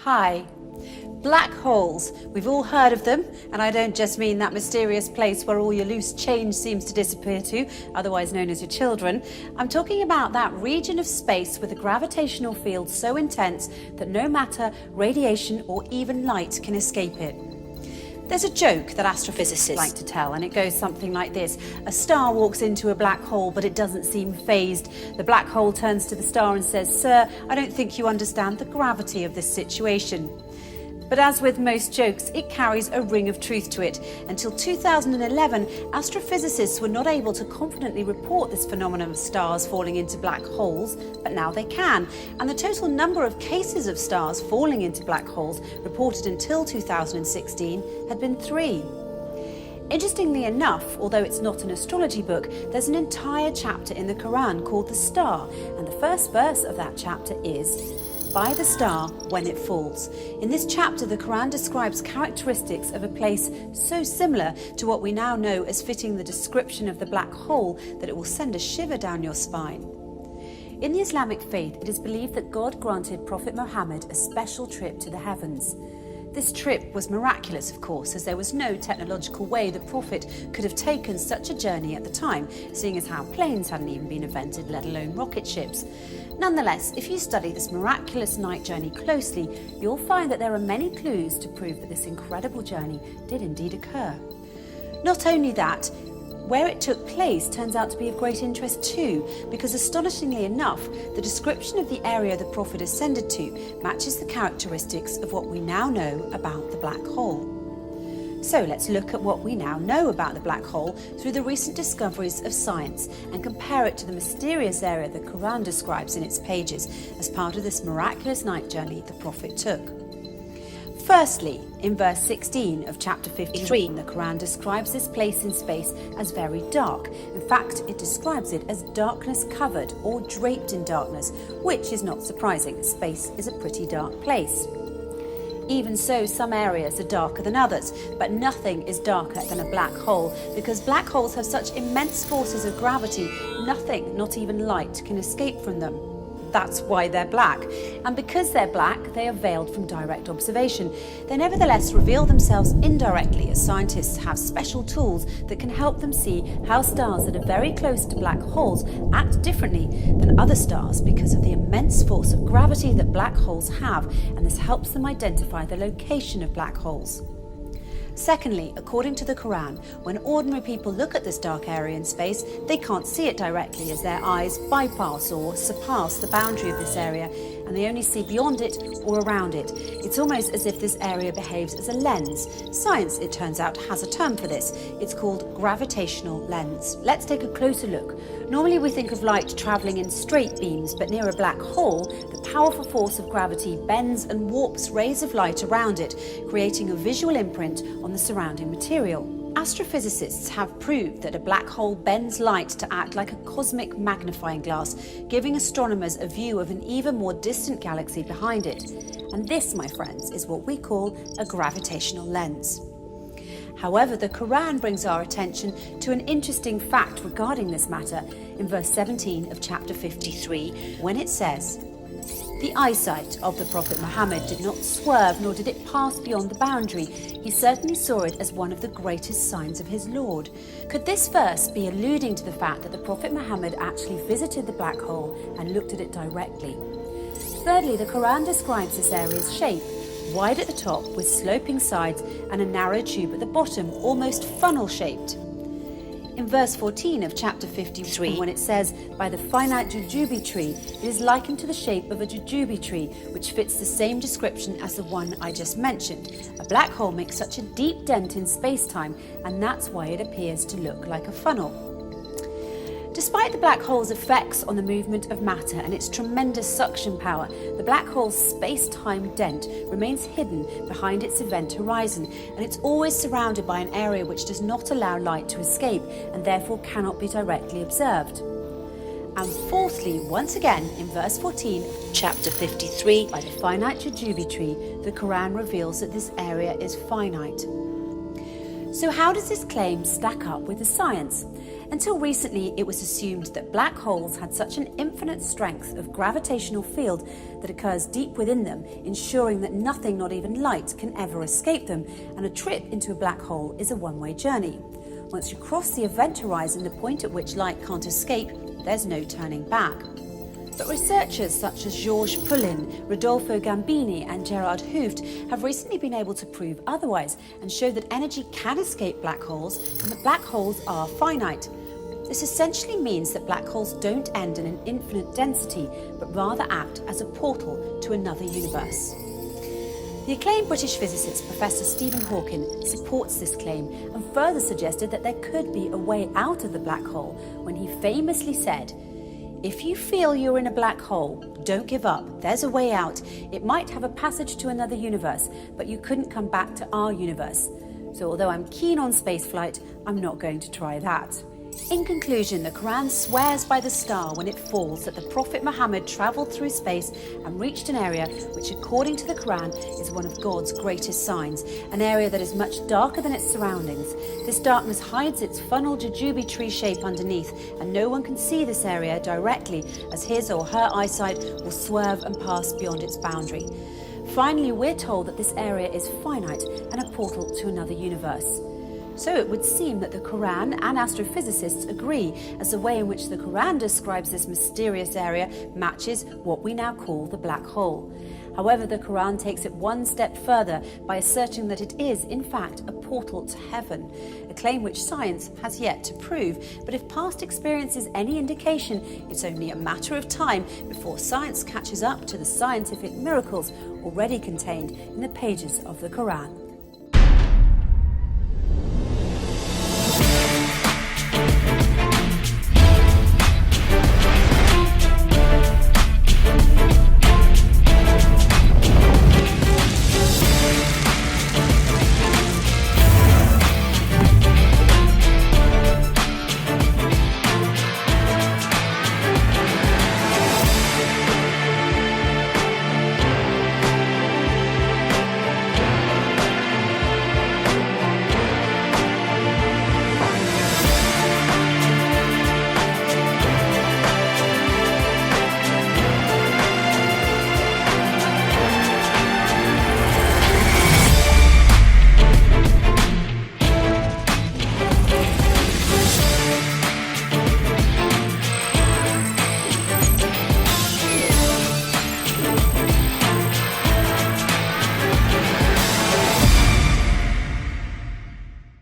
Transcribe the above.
Hi. Black holes. We've all heard of them, and I don't just mean that mysterious place where all your loose change seems to disappear to, otherwise known as your children. I'm talking about that region of space with a gravitational field so intense that no matter, radiation, or even light can escape it. There's a joke that astrophysicists like to tell, and it goes something like this. A star walks into a black hole, but it doesn't seem phased. The black hole turns to the star and says, "Sir, I don't think you understand the gravity of this situation." But as with most jokes, it carries a ring of truth to it. Until 2011, astrophysicists were not able to confidently report this phenomenon of stars falling into black holes, but now they can. And the total number of cases of stars falling into black holes reported until 2016 had been 3. Interestingly enough, although it's not an astrology book, there's an entire chapter in the Quran called The Star, and the first verse of that chapter is, "By the star when it falls." In this chapter, the Quran describes characteristics of a place so similar to what we now know as fitting the description of the black hole that it will send a shiver down your spine. In the Islamic faith, it is believed that God granted Prophet Muhammad a special trip to the heavens. This trip was miraculous, of course, as there was no technological way the Prophet could have taken such a journey at the time, seeing as how planes hadn't even been invented, let alone rocket ships. Nonetheless, if you study this miraculous night journey closely, you'll find that there are many clues to prove that this incredible journey did indeed occur. Not only that, where it took place turns out to be of great interest too, because astonishingly enough, the description of the area the Prophet ascended to matches the characteristics of what we now know about the black hole. So let's look at what we now know about the black hole through the recent discoveries of science and compare it to the mysterious area the Quran describes in its pages as part of this miraculous night journey the Prophet took. Firstly, in verse 16 of chapter 53, the Quran describes this place in space as very dark. In fact, it describes it as darkness covered or draped in darkness, which is not surprising. Space is a pretty dark place. Even so, some areas are darker than others, but nothing is darker than a black hole, because black holes have such immense forces of gravity, nothing, not even light, can escape from them. That's why they're black. And because they're black, they are veiled from direct observation. They nevertheless reveal themselves indirectly, as scientists have special tools that can help them see how stars that are very close to black holes act differently than other stars because of the immense force of gravity that black holes have, and this helps them identify the location of black holes. Secondly, according to the Quran, when ordinary people look at this dark area in space, they can't see it directly as their eyes bypass or surpass the boundary of this area, and they only see beyond it or around it. It's almost as if this area behaves as a lens. Science, it turns out, has a term for this. It's called gravitational lens. Let's take a closer look. Normally we think of light travelling in straight beams, but near a black hole, the powerful force of gravity bends and warps rays of light around it, creating a visual imprint on the surrounding material. Astrophysicists have proved that a black hole bends light to act like a cosmic magnifying glass, giving astronomers a view of an even more distant galaxy behind it. And this, my friends, is what we call a gravitational lens. However, the Quran brings our attention to an interesting fact regarding this matter in verse 17 of chapter 53, when it says, "The eyesight of the Prophet Muhammad did not swerve, nor did it pass beyond the boundary. He certainly saw it as one of the greatest signs of his Lord." Could this verse be alluding to the fact that the Prophet Muhammad actually visited the black hole and looked at it directly? Thirdly, the Quran describes this area's shape, wide at the top with sloping sides and a narrow tube at the bottom, almost funnel-shaped. In verse 14 of chapter 53, when it says, "By the finite jujube tree," it is likened to the shape of a jujube tree, which fits the same description as the one I just mentioned. A black hole makes such a deep dent in space-time, and that's why it appears to look like a funnel. Despite the black hole's effects on the movement of matter and its tremendous suction power, the black hole's space-time dent remains hidden behind its event horizon, and it's always surrounded by an area which does not allow light to escape and therefore cannot be directly observed. And fourthly, once again, in verse 14, chapter 53, "By the finite jujube tree," the Quran reveals that this area is finite. So how does this claim stack up with the science? Until recently, it was assumed that black holes had such an infinite strength of gravitational field that occurs deep within them, ensuring that nothing, not even light, can ever escape them, and a trip into a black hole is a one-way journey. Once you cross the event horizon, the point at which light can't escape, there's no turning back. But researchers such as Georges Poulin, Rodolfo Gambini and Gerard Hooft have recently been able to prove otherwise and show that energy can escape black holes and that black holes are finite. This essentially means that black holes don't end in an infinite density, but rather act as a portal to another universe. The acclaimed British physicist Professor Stephen Hawking supports this claim and further suggested that there could be a way out of the black hole when he famously said, "If you feel you're in a black hole, don't give up. There's a way out. It might have a passage to another universe, but you couldn't come back to our universe. So although I'm keen on spaceflight, I'm not going to try that." In conclusion, the Quran swears by the star when it falls that the Prophet Muhammad travelled through space and reached an area which, according to the Quran, is one of God's greatest signs, an area that is much darker than its surroundings. This darkness hides its funnel jujube tree shape underneath, and no one can see this area directly, as his or her eyesight will swerve and pass beyond its boundary. Finally, we're told that this area is finite and a portal to another universe. So it would seem that the Quran and astrophysicists agree, as the way in which the Quran describes this mysterious area matches what we now call the black hole. However, the Quran takes it one step further by asserting that it is, in fact, a portal to heaven, a claim which science has yet to prove. But if past experience is any indication, it's only a matter of time before science catches up to the scientific miracles already contained in the pages of the Quran.